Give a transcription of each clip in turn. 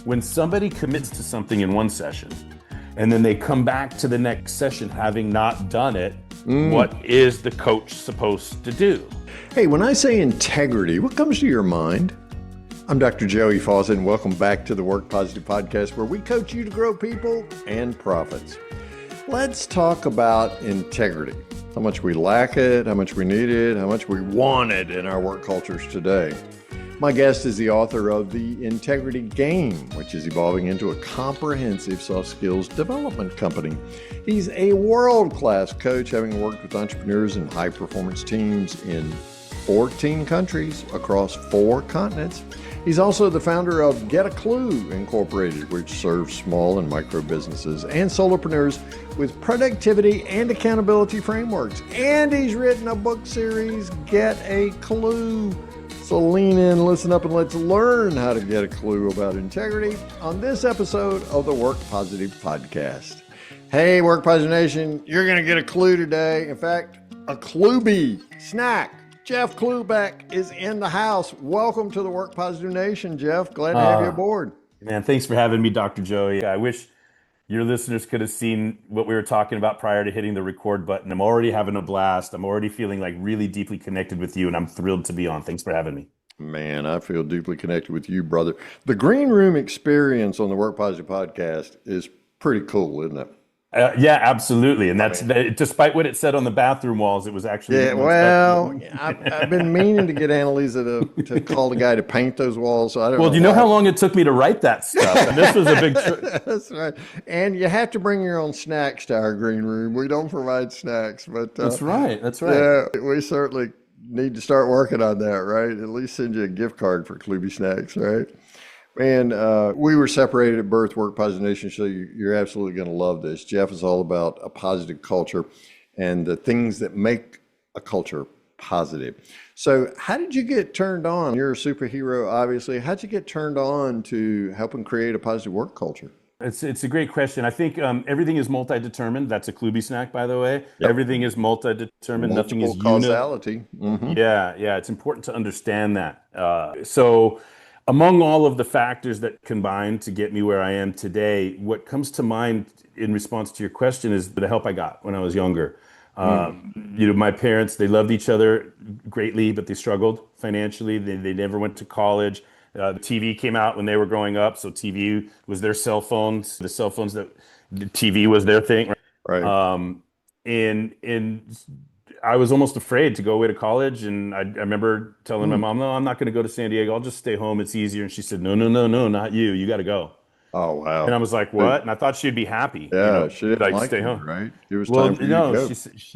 when somebody commits to something in one session and then they come back to the next session having not done it, what is the coach supposed to do? Hey, when I say integrity, what comes to your mind? I'm Dr. Joey Fawcett, and welcome back to the Work Positive Podcast, where we coach you to grow people and profits. Let's talk about integrity. How much we lack it, how much we need it, how much we want it in our work cultures today. My guest is the author of The Integrity Game, which is evolving into a comprehensive soft skills development company. He's a world-class coach, having worked with entrepreneurs and high-performance teams in 14 countries across 4 continents. He's also the founder of Get a Clue Incorporated, which serves small and micro businesses and solopreneurs with productivity and accountability frameworks. And he's written a book series, Get a Clue. So lean in, listen up, and let's learn how to get a clue about integrity on this episode of the Work Positive Podcast. Hey, Work Positive Nation, you're going to get a clue today. In fact, a Cluebie snack. Jeff Klubeck is in the house. Welcome to the Work Positive Nation, Jeff. Glad to have you aboard. Man, thanks for having me, Dr. Joey. I wish your listeners could have seen what we were talking about prior to hitting the record button. I'm already having a blast. I'm already feeling like really deeply connected with you, and I'm thrilled to be on. Thanks for having me. Man, I feel deeply connected with you, brother. The green room experience on the Work Positive Podcast is pretty cool, isn't it? Yeah, absolutely. And that's despite what it said on the bathroom walls, it was actually. Yeah, well, I've been meaning to get Annalisa to call the guy to paint those walls. So I don't know. Well, do you know how long it took me to write that stuff? And this was a big. That's right. And you have to bring your own snacks to our green room. We don't provide snacks, but that's right. That's right. Yeah, we certainly need to start working on that, right? At least send you a gift card for Cluebie snacks, right? And we were separated at birth, Work Positive Nation, so you're absolutely going to love this. Jeff is all about a positive culture and the things that make a culture positive. So how did you get turned on? You're a superhero, obviously. How'd you get turned on to helping create a positive work culture? It's a great question. I think everything is multi-determined. That's a Cluebie snack, by the way. Yep. Everything is multi-determined. Multiple Nothing is causality. Mm-hmm. Yeah. It's important to understand that. So among all of the factors that combined to get me where I am today, what comes to mind in response to your question is the help I got when I was younger. My parents, they loved each other greatly, but they struggled financially. They never went to college. TV came out when they were growing up, so TV was their cell phones. The cell phones the TV was their thing. Right. And I was almost afraid to go away to college, and I remember telling my mom, "No, I'm not going to go to San Diego. I'll just stay home. It's easier." And she said, "No, not you. You got to go." Oh, wow. And I was like, "What?" And I thought she'd be happy. Yeah, she didn't like stay you, home, right? It was time for you to go.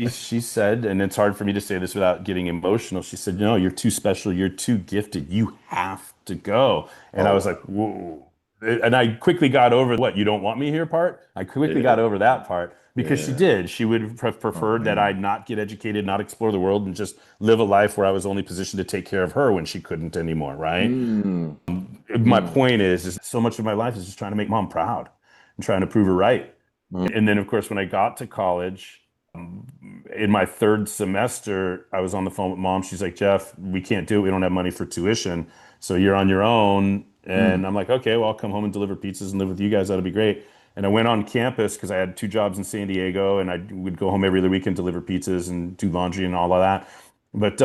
She said, and it's hard for me to say this without getting emotional. She said, "No, you're too special. You're too gifted. You have to go." And I was like, "Whoa." And I quickly got over what you don't want me here part. I quickly got over that part. Because she did. She would have preferred that I not get educated, not explore the world, and just live a life where I was only positioned to take care of her when she couldn't anymore, right? My point is so much of my life is just trying to make mom proud and trying to prove her right. And then, of course, when I got to college, in my 3rd semester, I was on the phone with mom. She's like, "Jeff, we can't do it. We don't have money for tuition. So you're on your own." And I'm like, "Okay, well, I'll come home and deliver pizzas and live with you guys. That'll be great." And I went on campus because I had 2 jobs in San Diego, and I would go home every other weekend, deliver pizzas and do laundry and all of that. But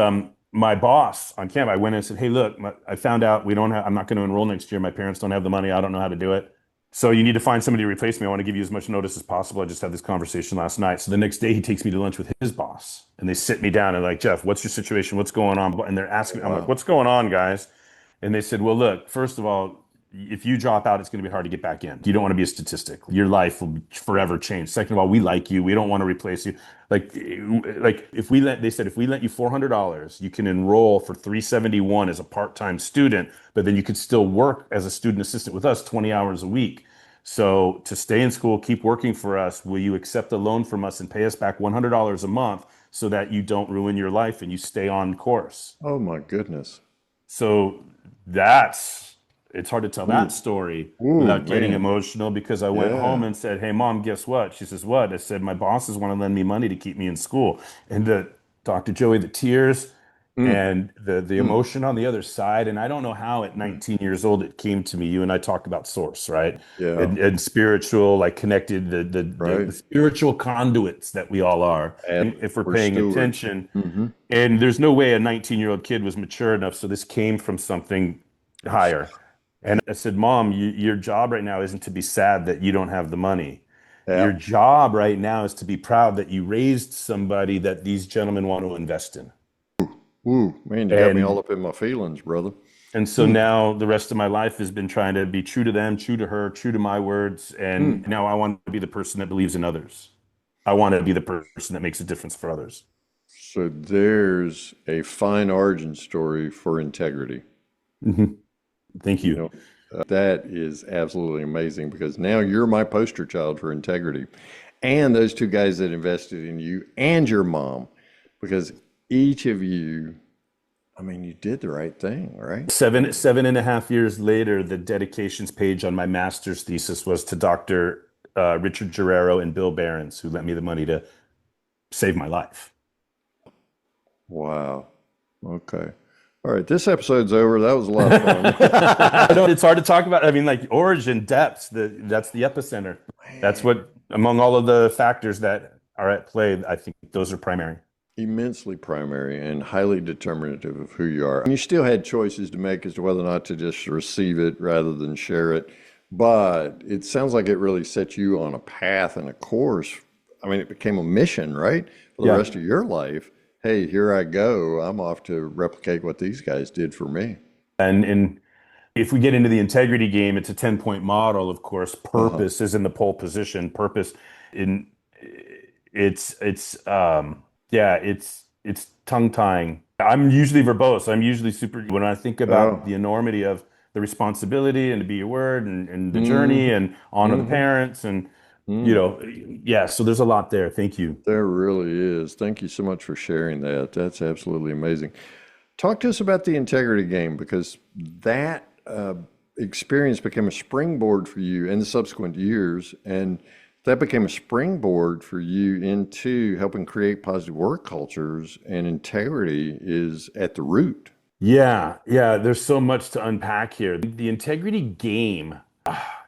my boss on campus, I went in and said, "Hey, look, I found out I'm not going to enroll next year. My parents don't have the money. I don't know how to do it. So you need to find somebody to replace me. I want to give you as much notice as possible. I just had this conversation last night." So the next day he takes me to lunch with his boss, and they sit me down and like, "Jeff, what's your situation? What's going on?" And they're asking me, I'm like, "What's going on, guys?" And they said, "Well, look, first of all, if you drop out, it's going to be hard to get back in. You don't want to be a statistic. Your life will forever change. Second of all, we like you. We don't want to replace you. If we let you $400, you can enroll for $371 as a part-time student, but then you could still work as a student assistant with us 20 hours a week. So to stay in school, keep working for us, will you accept a loan from us and pay us back $100 a month so that you don't ruin your life and you stay on course?" Oh, my goodness. So it's hard to tell that story without getting emotional, because I went home and said, "Hey, Mom, guess what?" She says, "What?" I said, "My bosses want to lend me money to keep me in school." And Dr. Joey, the tears, and the emotion on the other side. And I don't know how at 19 years old it came to me. You and I talked about source, right? Yeah. And spiritual, like connected the Right. spiritual conduits that we all are, And if we're we're paying stewards. attention. Hmm. And there's no way a 19-year-old kid was mature enough, so this came from something higher. And I said, Mom, your job right now isn't to be sad that you don't have the money. Your Yeah. job right now is to be proud that you raised somebody that these gentlemen want to invest in. Woo, man, you got me all And up in my feelings, brother. and so now the rest of my life has been trying to be true to them, true to her, true to my words. And now I want to be the person that believes in others. I want to be the person that makes a difference for others. So there's a fine origin story for integrity. Mhm. Thank You you. know, that is absolutely amazing because now you're my poster child for integrity. And those two guys that invested in you and your mom, because each of you, I mean, you did the right thing, right? Seven and a half years later, the dedications page on my master's thesis was to Dr. Richard Guerrero and Bill Behrens, who lent me the money to save my life. Wow. Okay. All right. This episode's over. That was a lot of fun. I know it's hard to talk about. I mean, like origin, depths, that's the epicenter. That's Man, what, among all of the factors that are at play, I think those are primary. immensely primary and highly determinative of who you are. And you still had choices to make as to whether or not to just receive it rather than share it. But it sounds like it really set you on a path and a course. I mean, it became a mission, right? For the Yeah. rest of your life. Hey, here I go. I'm off to replicate what these guys did for me. And if we get into the integrity game, it's a 10-point model, of course. Uh-huh. Purpose is in the pole position. Purpose in it's tongue tying. I'm usually verbose. I'm usually super when I think about Oh. the enormity of the responsibility and to be your word and the journey Mm-hmm. and honor the Mm-hmm. parents and you Mm. know, yeah, so there's a lot there. Thank you. There really is. Thank you so much for sharing that. That's absolutely amazing. Talk to us about the integrity game because that experience became a springboard for you in the subsequent years, and that became a springboard for you into helping create positive work cultures, and integrity is at the root. Yeah, yeah, there's so much to unpack here. The integrity game,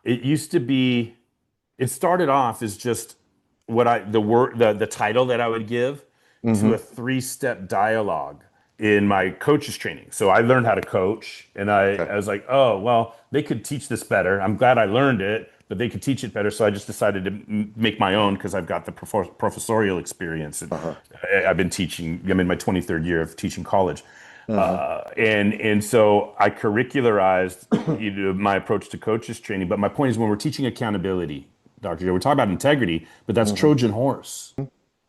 it used to be it started off as just what I the word the title that I would give to a Hmm. three-step dialogue in my coaches training. So I learned how to coach and Okay. I was like, "Oh, well, they could teach this better. I'm glad I learned it, but they could teach it better." So I just decided to make my own because I've got the professorial experience and Uh-huh. I've been teaching. I'm in my 23rd year of teaching college. Uh-huh. And so I curricularized my approach to coaches training. But my point is when we're teaching accountability, Dr. Joe, we're talking about integrity, but that's Hmm. Trojan horse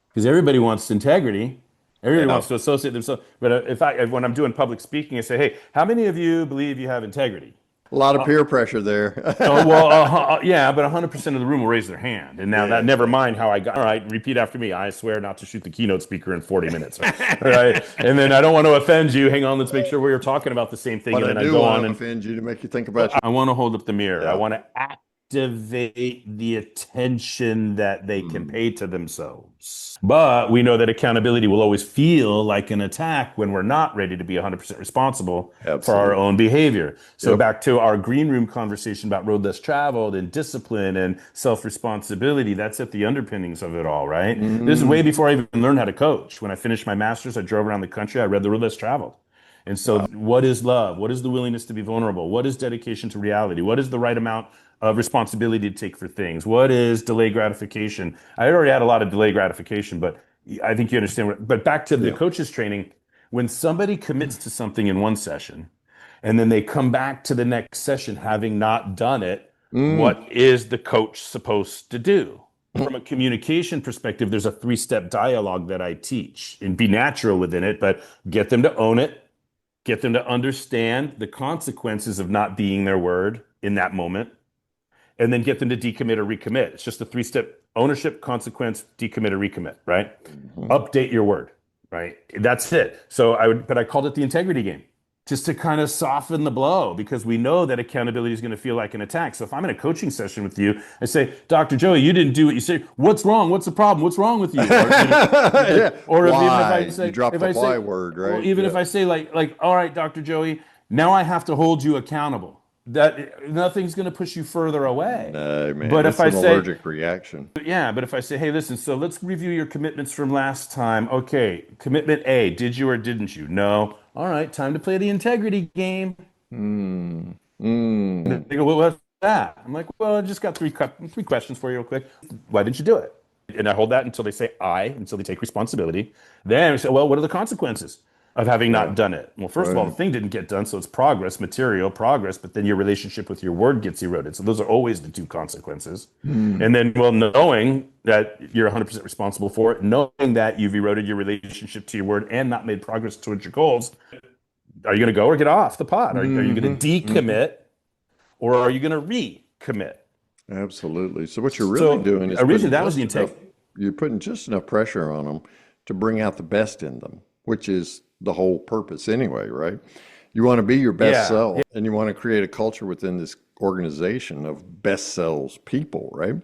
because everybody wants integrity. Everybody Yeah. wants to associate themselves. But when I'm doing public speaking, I say, "Hey, how many of you believe you have integrity?" A lot of peer pressure there. Oh, well, yeah, but 100% of the room will raise their hand. And now that, Yeah. never mind how I got, all right, repeat after me. I swear not to shoot the keynote speaker in 40 minutes. Right. And then I don't want to offend you. Hang on, let's make sure we're talking about the same thing. But And I then I do go want on to and offend you to make you think about your. I want to hold up the mirror. I Yeah. want to activate the attention that they can Mm. pay to themselves. But we know that accountability will always feel like an attack when we're not ready to be 100% responsible for our Absolutely. own behavior. So Yep. back to our green room conversation about road less traveled and discipline and self-responsibility, that's at the underpinnings of it all, right? This is way Hmm. before I even learned how to coach. When I finished my master's, I drove around the country. I read The Road Less Traveled. And so, Wow. what is love? What is the willingness to be vulnerable? What is dedication to reality? What is the right amount of responsibility to take for things? What is delay gratification? I already had a lot of delay gratification, but I think you understand. But back to the Yeah. coaches training, when somebody commits to something in one session and then they come back to the next session having not done it, Mm. what is the coach supposed to do? From a communication perspective, there's a three-step dialogue that I teach and be natural within it, but get them to own it, get them to understand the consequences of not being their word in that moment, and then get them to decommit or recommit. It's just a three-step ownership, consequence, decommit or recommit, right? Mhm. Update your word, right? That's it. So but I called it the integrity game. just to kind of soften the blow because we know that accountability is going to feel like an attack. So if I'm in a coaching session with you, I say, Dr. Joey, you didn't do what you say. What's wrong? What's the problem? What's wrong with you? Yeah. Or even if Why? I say, You drop if the I why say, word, well, right? even Yeah. if I say all right, Dr. Joey, now I have to hold you accountable. That nothing's going to push you further away. No, man, But if it's I an say, allergic reaction. yeah, but if I say, hey, listen, so let's review your commitments from last time. Okay, commitment A, did you or didn't you? No. All right, time to play the integrity game. Mm, They mm. go, well, what's that? I'm like, well, I just got three questions for you real quick. Why didn't you do it? And I hold that until they say until they take responsibility. Then we say, well, what are the consequences of having not Yeah, done it? Well, first of all, the right. thing didn't get done, so it's progress, material progress, but then your relationship with your word gets eroded. So those are always the two consequences. Mm. And then, well, knowing that you're 100% responsible for it, knowing that you've eroded your relationship to your word and not made progress towards your goals, are you going to go or get off the pot? Are you going Hmm. to Hmm. decommit or are you going to recommit? Absolutely. So what you're really So doing is originally putting that was the just enough, intake. you're putting just enough pressure on them to bring out the best in them, which is the whole purpose anyway, right? You want to be your best Yeah. self and you want to create a culture within this organization of best selves people, right?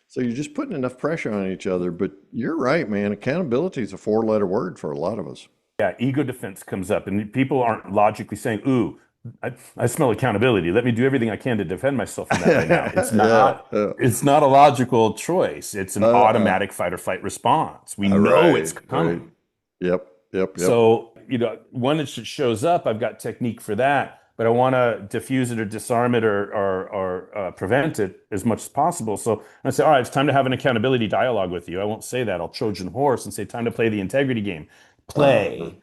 So you're just putting enough pressure on each other, but you're right, man. Accountability is a four-letter word for a lot of us. Yeah. Ego defense comes up, and people aren't logically saying, ooh, I smell accountability. Let me do everything I can to defend myself from that right now. It's Yeah. not. It's not a logical choice. It's an Uh-uh. automatic fight or flight response. We know it's Right, right. coming. Yep, yep, yep. So, when it shows up, I've got technique for that, but I want to diffuse it or disarm it or prevent it as much as possible. So I say, all right, it's time to have an accountability dialogue with you. I won't say that. I'll Trojan horse and say, time to play the integrity game. Uh-huh. Play,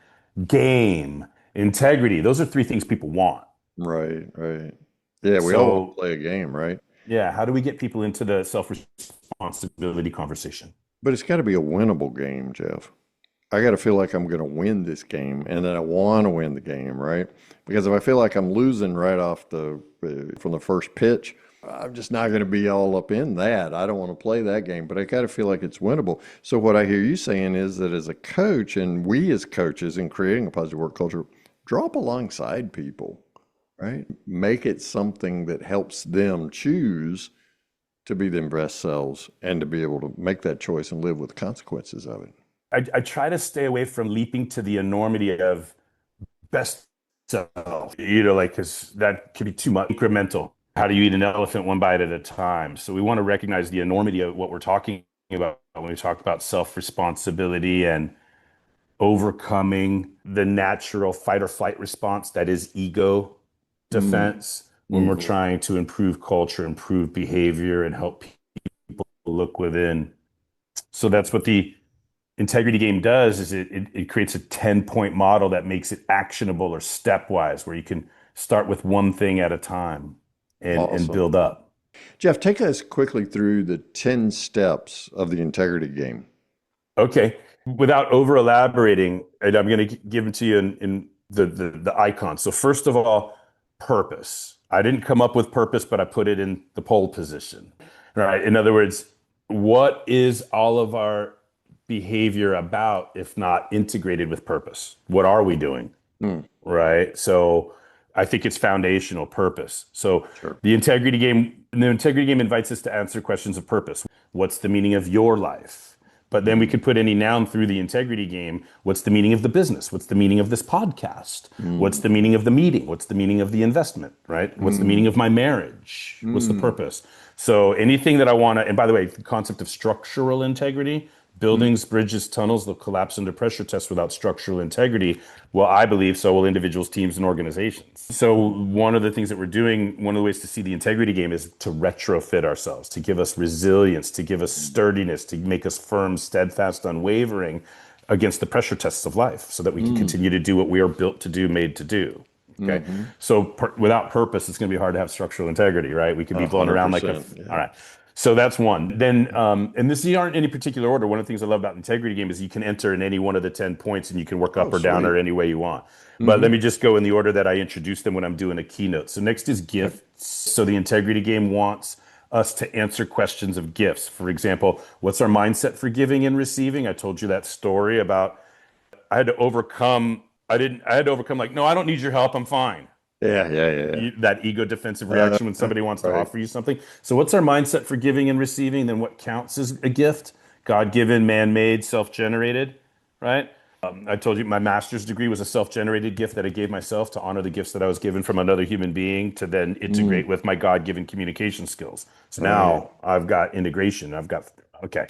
game, integrity. Those are three things people want. Right, right. Yeah, we all want to So, play a game, right? yeah, how do we get people into the self-responsibility conversation? But it's got to be a winnable game, Jeff. I got to feel like I'm going to win this game and that I want to win the game, right? Because if I feel like I'm losing right off the from the first pitch, I'm just not going to be all up in that. I don't want to play that game, but I got to feel like it's winnable. So what I hear you saying is that as a coach and we as coaches in creating a positive work culture, drop alongside people, right? Make it something that helps them choose to be their best selves and to be able to make that choice and live with the consequences of it. I try to stay away from leaping to the enormity of best self, like, because that could be too much incremental. How do you eat an elephant one bite at a time? So we want to recognize the enormity of what we're talking about when we talk about self-responsibility and overcoming the natural fight or flight response that is ego Mm, defense when we're mhm. trying to improve culture, improve behavior, and help people look within. So that's what the integrity game does is it creates a 10-point model that makes it actionable or stepwise where you can start with one thing at a time and Awesome. build up. Jeff, take us quickly through the 10 steps of the integrity game. Okay. Without over elaborating, and I'm going to give it to you in the icon. So first of all, purpose. I didn't come up with purpose, but I put it in the pole position. Right. In other words, what is all of our behavior about if not integrated with purpose? What are we doing? Mm, Right. So I think it's foundational purpose. So sure. the integrity game invites us to answer questions of purpose. What's the meaning of your life? But then we Mm, could put any noun through the integrity game. What's the meaning of the business? What's the meaning of this podcast? What's mm, the meaning of the meeting? What's the meaning of the investment? Right? What's the meaning mm, of my marriage? What's the mm, purpose? So anything that I want to, and by the way, the concept of structural integrity, mm. buildings, bridges, tunnels, they'll collapse under pressure tests without structural integrity. Well, I believe so will individuals, teams, and organizations. So, one of the things that we're doing, one of the ways to see the integrity game is to retrofit ourselves, to give us resilience, to give us sturdiness, to make us firm, steadfast, unwavering against the pressure tests of life so that we can Mm, continue to do what we are built to do, made to do. Okay. mhm. So without purpose, it's going to be hard to have structural integrity, right? We could be blown around like a. 100%. All Yeah. right. So that's one. Then, and this aren't in any particular order. One of the things I love about the integrity game is you can enter in any one of the 10 points and you can work Oh, up or down sweet. or any way you want. But let Hmm. me just go in the order that I introduced them when I'm doing a keynote. So next is Okay. gifts. So the integrity game wants us to answer questions of gifts. For example, what's our mindset for giving and receiving? I told you that story about I had to overcome I had to overcome like, no, I don't need your help. I'm fine. Yeah, yeah, yeah. That ego defensive reaction when somebody wants to Right. offer you something. So what's our mindset for giving and receiving? Then what counts as a gift? God-given, man-made, self-generated, right? I told you my master's degree was a self-generated gift that I gave myself to honor the gifts that I was given from another human being to then integrate with my God-given communication skills. So Right. now I've got integration. I've got, okay.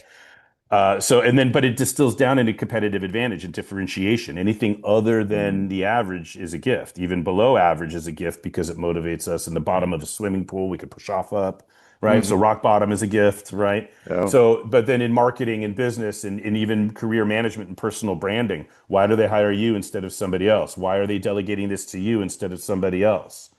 But it distills down into competitive advantage and differentiation. Anything other than the average is a gift. Even below average is a gift because it motivates us. In the bottom of a swimming pool, we could push off up, right? So rock bottom is a gift, right? Yeah. So, but then in marketing and business and even career management and personal branding, why do they hire you instead of somebody else? Why are they delegating this to you instead of somebody else?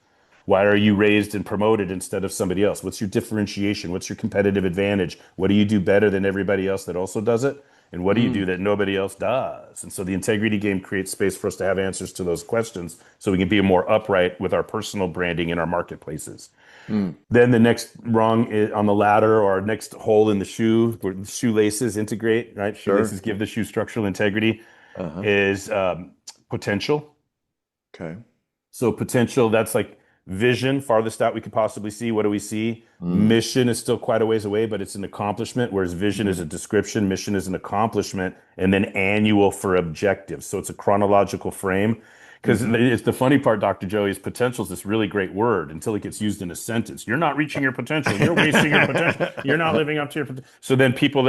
Why are you raised and promoted instead of somebody else? What's your differentiation? What's your competitive advantage? What do you do better than everybody else that also does it? And what do you do that nobody else does? And so the integrity game creates space for us to have answers to those questions so we can be more upright with our personal branding in our marketplaces. Then the next on the ladder or next hole in the shoe, where the shoelaces integrate, right? Sure. Shoelaces give the shoe structural integrity, Uh-huh. is potential. Okay. So potential, that's like vision, farthest out we could possibly see. What do we see? Mm. Mission is still quite a ways away, but it's an accomplishment, whereas vision is a description, mission is an accomplishment, and then annual for objectives. So it's a chronological frame. Because it's the funny part, Dr. Joey, is potential is this really great word until it gets used in a sentence. You're not reaching your potential. You're wasting your potential. You're not living up to your potential. So then people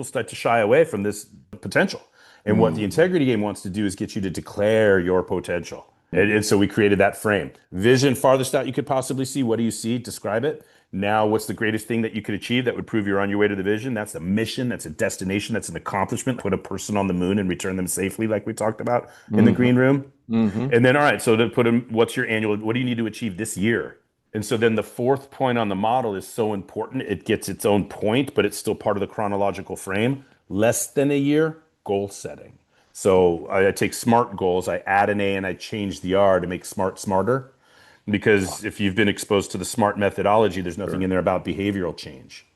start to shy away from this potential. And what the integrity game wants to do is get you to declare your potential. And so we created that frame. Vision, farthest out you could possibly see. What do you see? Describe it. Now, what's the greatest thing that you could achieve that would prove you're on your way to the vision? That's a mission. That's a destination. That's an accomplishment. Put a person on the moon and return them safely, like we talked about in the green room. And then, all right, so to put them, what's your annual, what do you need to achieve this year? And so then the fourth point on the model is so important. It gets its own point, but it's still part of the chronological frame. Less than a year, goal setting. So I take SMART goals, I add an A and I change the R to make SMART smarter. Because if you've been exposed to the SMART methodology, there's nothing in there about behavioral change.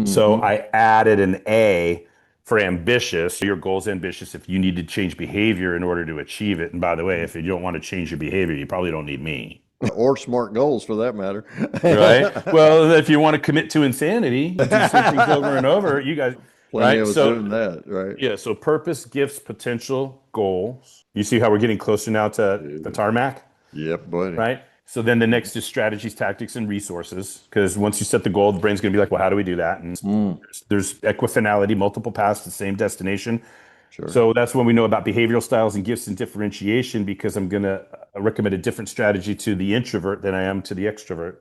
So I added an A for ambitious. Your goal's ambitious if you need to change behavior in order to achieve it. And by the way, if you don't want to change your behavior, you probably don't need me. Or smart goals for that matter. Right? Well, if you want to commit to insanity, you do the same things over and over, you guys, Plenty right? of us So doing that, right? yeah, so purpose, gifts, potential, goals. You see how we're getting closer now to the tarmac, Yep, buddy. right? So then the next is strategies, tactics, and resources. Because once you set the goal, the brain's going to be like, well, how do we do that? And there's equifinality, multiple paths to the same destination. Sure. So that's when we know about behavioral styles and gifts and differentiation because I'm going to recommend a different strategy to the introvert than I am to the extrovert.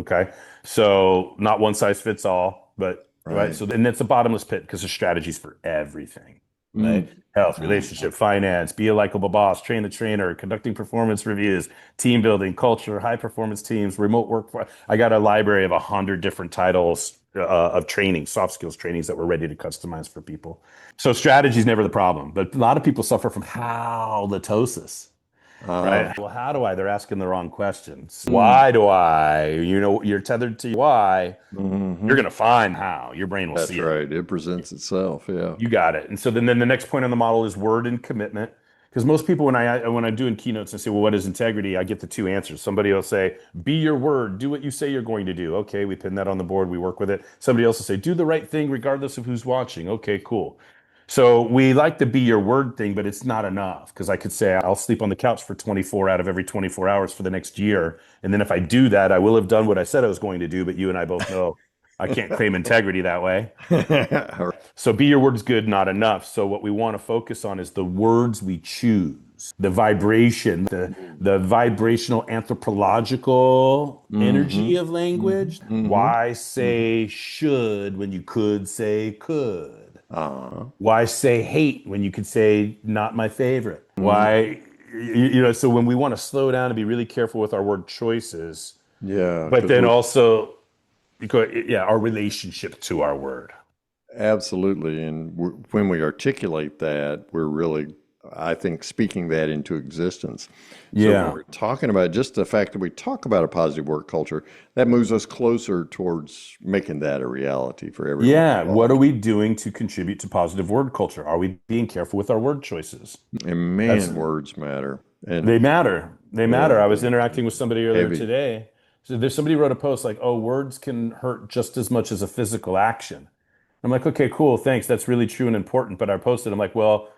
Okay. So not one size fits all, but right. So and it's a bottomless pit because there's strategies for everything. Right. Health, relationship, finance, be a likable boss, train the trainer, conducting performance reviews, team building, culture, high performance teams, remote work. I got a library of 100 different titles of training, soft skills trainings that we're ready to customize for people. So strategy is never the problem, but a lot of people suffer from halitosis. Right. Well, how do I? They're asking the wrong questions. Why do I? You know, you're tethered to why. You're going to find how. Your brain will That's see it. right. It presents itself. Yeah. You got it. And so then the next point on the model is word and commitment. Because most people, when I'm doing keynotes and say, well, what is integrity? I get the two answers. Somebody will say, be your word, do what you say you're going to do. Okay, we pin that on the board, we work with it. Somebody else will say, do the right thing regardless of who's watching. Okay, cool. So we like the be your word thing, but it's not enough because I could say I'll sleep on the couch for 24 out of every 24 hours for the next year. And then if I do that, I will have done what I said I was going to do. But you and I both know I can't claim integrity that way. So be your word is good, not enough. So what we want to focus on is the words we choose, the vibration, the vibrational anthropological energy of language. Why say should when you could say could? Why say hate when you could say not my favorite? Why, so when we want to slow down and be really careful with our word choices, Yeah. but then also, because, our relationship to our word. Absolutely. And when we articulate that, we're really I think, speaking that into existence. So when Yeah. we're talking about just the fact that we talk about a positive work culture, that moves us closer towards making that a reality for everyone Yeah. What are involved. we doing to contribute to positive word culture? Are we being careful with our word choices? And That's man, words matter. And They matter. They matter. yeah, I was they interacting with somebody earlier heavy. today. So there's somebody wrote a post like, "Oh, words can hurt just as much as a physical action." I'm like, "Okay, cool, thanks. That's really true and important." But I posted, I'm like, "Well,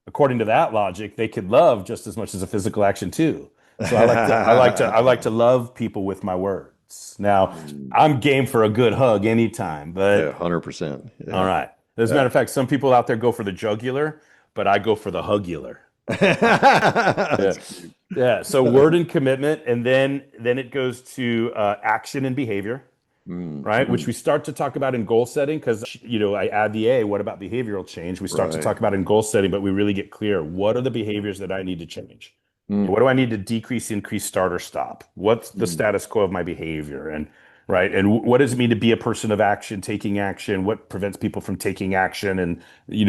according to that logic, they could love just as much as a physical action too." So I like to love people with my words. Now, I'm game for a good hug anytime, Yeah, but 100%. all Yeah. right. As a Yeah. matter of fact, some people out there go for the jugular, but I go for the hugular. Yeah. That's cute. Yeah. So word and commitment, and then it goes to action and behavior, right? Which Mhm. we start to talk about in goal setting because I add the A. What about behavioral change? We start to Right. talk about in goal setting, but we really get clear. What are the behaviors that I need to change? Mm, What do I need to decrease, increase, start, or stop? What's the mm. status quo of my behavior? And right, and what does it mean to be a person of action, taking action? What prevents people from taking action and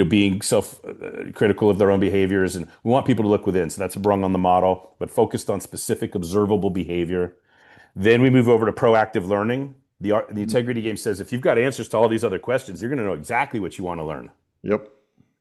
being self critical of their own behaviors? And we want people to look within. So that's a brung on the model, but focused on specific observable behavior. Then we move over to proactive learning. The integrity game says if you've got answers to all these other questions, you're going to know exactly what you want to learn, Yep.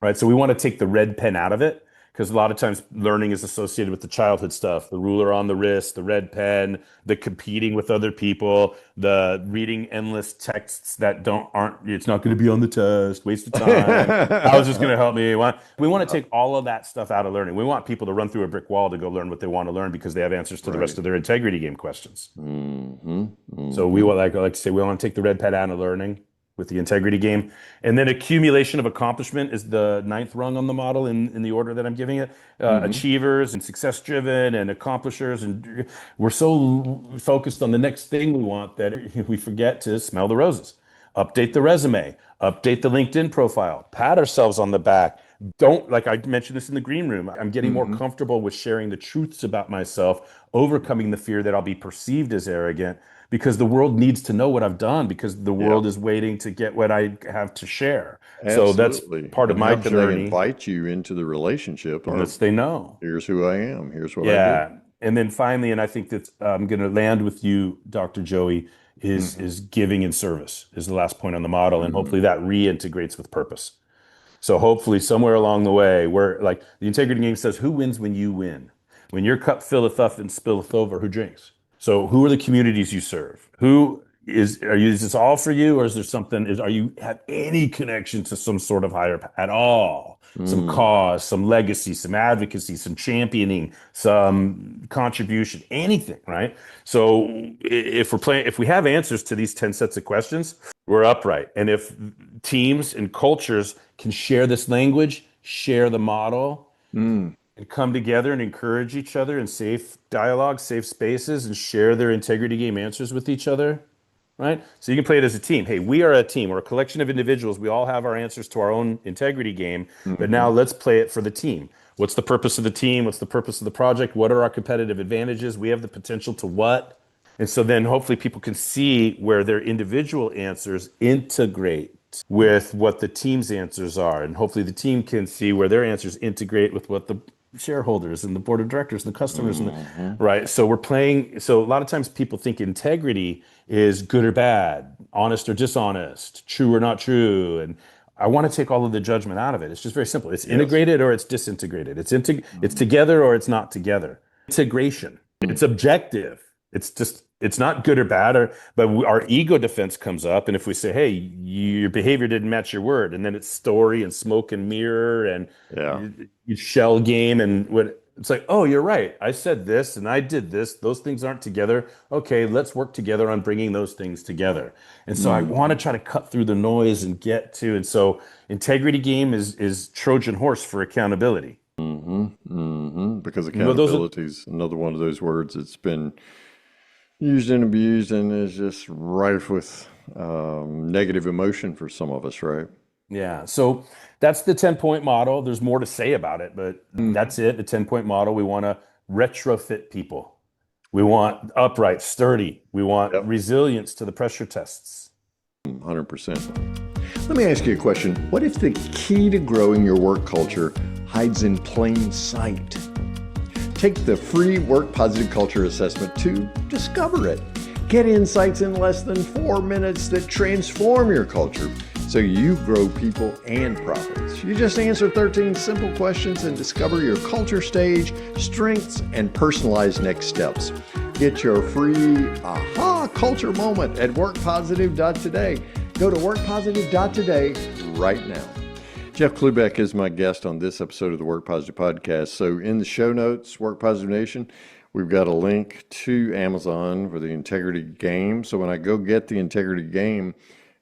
right? So we want to take the red pen out of it because a lot of times learning is associated with the childhood stuff, the ruler on the wrist, the red pen, the competing with other people, the reading endless texts that aren't, it's not going to be on the test, waste of time. How is this going to help me? We want to take all of that stuff out of learning. We want people to run through a brick wall to go learn what they want to learn because they have answers to the rest Right. of their integrity game questions. Hmm. So Hmm. I like to say, we want to take the red pen out of learning with the integrity game. And then accumulation of accomplishment is the ninth rung on the model in the order that I'm giving it. Hmm. Achievers and success driven and accomplishers. And we're so focused on the next thing we want that we forget to smell the roses. Update the resume, update the LinkedIn profile, pat ourselves on the back. Don't, like I mentioned this in the green room, I'm getting more Hmm. comfortable with sharing the truths about myself, overcoming the fear that I'll be perceived as arrogant because the world needs to know what I've done because the Yeah, world is waiting to get what I have to share. So that's absolutely. part of And my how can they journey. invite you into the relationship? Or Unless they know. here's who I am. Here's what I do. Yeah. And then finally, and I think that I'm going to land with you, Dr. Joey, Hmm. is giving and service is the last point on the model. And hopefully Hmm. that reintegrates with purpose. So hopefully somewhere along the way, where like the integrity game says, who wins when you win? When your cup filleth up and spilleth over, who drinks? So who are the communities you serve? Is this all for you, or is there something, are you have any connection to some sort of at all? Some Mm. cause, some legacy, some advocacy, some championing, some contribution, anything, right? So if we have answers to these 10 sets of questions, we're upright. And if teams and cultures can share this language, share the model, Mm. and come together and encourage each other in safe dialogue, safe spaces, and share their integrity game answers with each other, right? So you can play it as a team. Hey, we are a team. We're a collection of individuals. We all have our answers to our own integrity game, but now Hmm. let's play it for the team. What's the purpose of the team? What's the purpose of the project? What are our competitive advantages? We have the potential to what? And so then hopefully people can see where their individual answers integrate with what the team's answers are. And hopefully the team can see where their answers integrate with what the shareholders and the board of directors and the customers and Hmm. right. So we're playing. So a lot of times people think integrity is good or bad, honest or dishonest, true or not true. And I want to take all of the judgment out of it. It's just very simple. It's Yes. integrated or it's disintegrated. It's together or it's not together. Integration. Mm. It's objective. It's not good or bad, but our ego defense comes up, and if we say, "Hey, your behavior didn't match your word," and then it's story and smoke and mirror and Yeah. shell game and what it's like, "Oh, you're right. I said this and I did this. Those things aren't together. Okay, let's work together on bringing those things together." And so I want to Hmm. try to cut through the noise and get to. And so integrity game is Trojan horse for accountability. Hmm. Hmm. Because But those are accountability is another one of those words that's been used and abused and is just rife with negative emotion for some of us, right? Yeah. So that's the 10-point model. There's more to say about it, but Hmm. that's it. The 10-point model. We want to retrofit people. We want upright, sturdy. We want Yep. resilience to the pressure tests. 100%. Let me ask you a question. What if the key to growing your work culture hides in plain sight? Take the free Work Positive Culture Assessment to discover it. Get insights in less than 4 minutes that transform your culture so you grow people and profits. You just answer 13 simple questions and discover your culture stage, strengths, and personalized next steps. Get your free aha culture moment at workpositive.today. Go to workpositive.today right now. Jeff Klubeck is my guest on this episode of the Work Positive Podcast. So in the show notes, Work Positive Nation, we've got a link to Amazon for the Integrity Game. So when I go get the Integrity Game,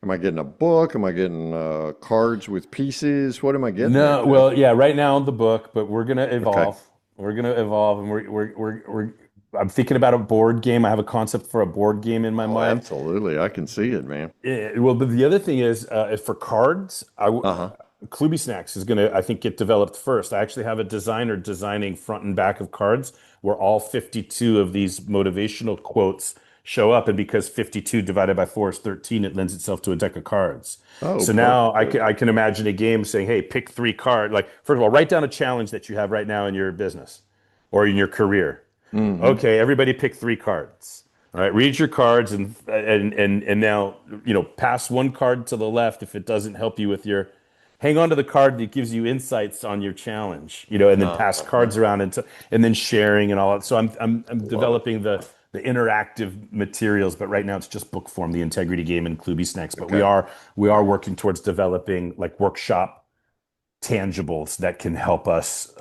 am I getting a book? Am I getting cards with pieces? What am I getting? No, well, yeah, right now the book, but we're gonna evolve. Okay. We're gonna evolve, and we're I'm thinking about a board game. I have a concept for a board game in my mind. Absolutely, I can see it, man. Well, but the other thing is, for cards, Kluby Snacks is gonna, I think, get developed first. I actually have a designer designing front and back of cards where all 52 of these motivational quotes show up, and because 52 divided by 4 is 13, it lends itself to a deck of cards. So now I can imagine a game saying, hey, pick 3 cards. Like, first of all, write down a challenge that you have right now in your business or in your career. Mm-hmm. Okay, everybody pick 3 cards. All right, read your cards and now, pass one card to the left if it doesn't help you with your, hang on to the card that gives you insights on your challenge, and then pass cards around and then sharing and all that. So I'm developing the interactive materials, but right now it's just book form, the Integrity Game and Kluby Snacks. But we are working towards developing like workshop tangibles that can help us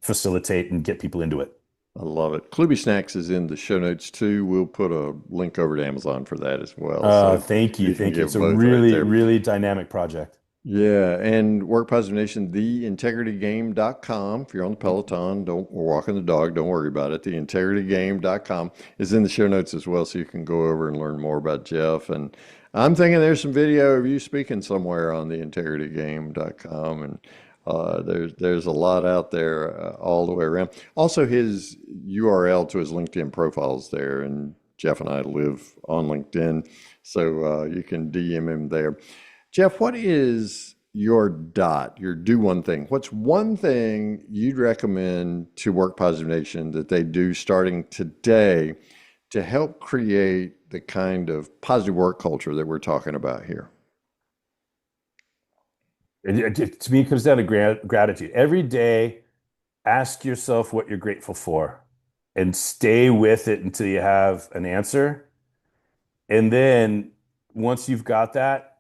facilitate and get people into it. I love it. Kluby Snacks is in the show notes too. We'll put a link over to Amazon for that as well. So thank you. It's a really, really dynamic project. Yeah, and Work Positive Nation, theintegritygame.com. If you're on the Peloton, or walking the dog, don't worry about it. Theintegritygame.com is in the show notes as well, so you can go over and learn more about Jeff. And I'm thinking there's some video of you speaking somewhere on theintegritygame.com, and there's a lot out there all the way around. Also, his URL to his LinkedIn profile is there, and Jeff and I live on LinkedIn, so you can DM him there. Jeff, what is your do one thing? What's one thing you'd recommend to Work Positive Nation that they do starting today to help create the kind of positive work culture that we're talking about here? To me, it comes down to gratitude. Every day, ask yourself what you're grateful for and stay with it until you have an answer. And then once you've got that,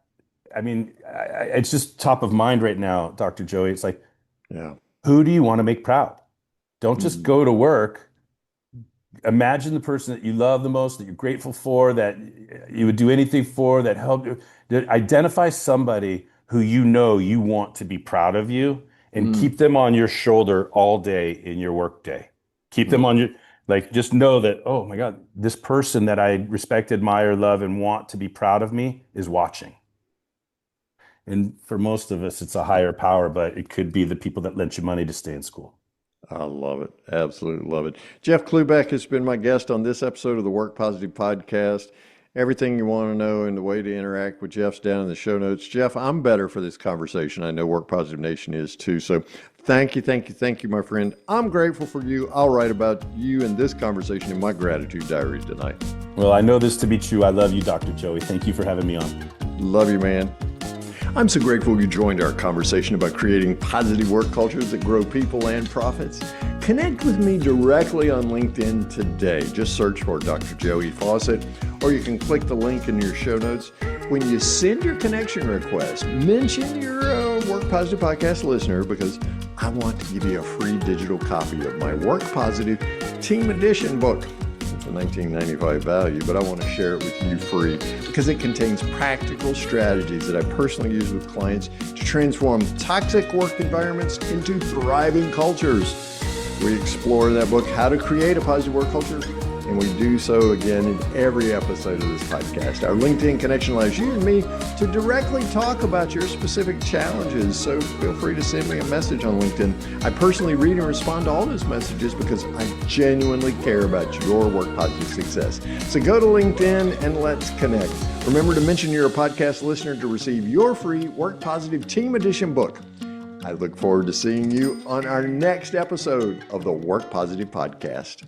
I mean, it's just top of mind right now, Dr. Joey. It's like, who do you want to make proud? Don't just go to work. Imagine the person that you love the most, that you're grateful for, that you would do anything for, that helped you. Identify somebody who you want to be proud of you, and keep them on your shoulder all day in your work day. Keep them on your, just know that, oh my God, this person that I respect, admire, love, and want to be proud of me is watching. And for most of us, it's a higher power, but it could be the people that lent you money to stay in school. I love it. Absolutely love it. Jeff Klubeck has been my guest on this episode of the Work Positive Podcast. Everything you want to know and the way to interact with Jeff's down in the show notes. Jeff, I'm better for this conversation. I know Work Positive Nation is too. So thank you, my friend. I'm grateful for you. I'll write about you and this conversation in my gratitude diary tonight. Well, I know this to be true. I love you, Dr. Joey. Thank you for having me on. Love you, man. I'm so grateful you joined our conversation about creating positive work cultures that grow people and profits. Connect with me directly on LinkedIn today. Just search for Dr. Joey Fawcett, or you can click the link in your show notes. When you send your connection request, mention you're a Work Positive Podcast listener, because I want to give you a free digital copy of my Work Positive Team Edition book. It's a $19.95 value, but I want to share it with you free because it contains practical strategies that I personally use with clients to transform toxic work environments into thriving cultures. We explore in that book how to create a positive work culture and we do so again in every episode of this podcast. Our LinkedIn connection allows you and me to directly talk about your specific challenges, so feel free to send me a message on LinkedIn. I personally read and respond to all those messages because I genuinely care about your work positive success. So go to LinkedIn and let's connect. Remember to mention you're a podcast listener to receive your free Work Positive Team Edition book. I look forward to seeing you on our next episode of the Work Positive Podcast.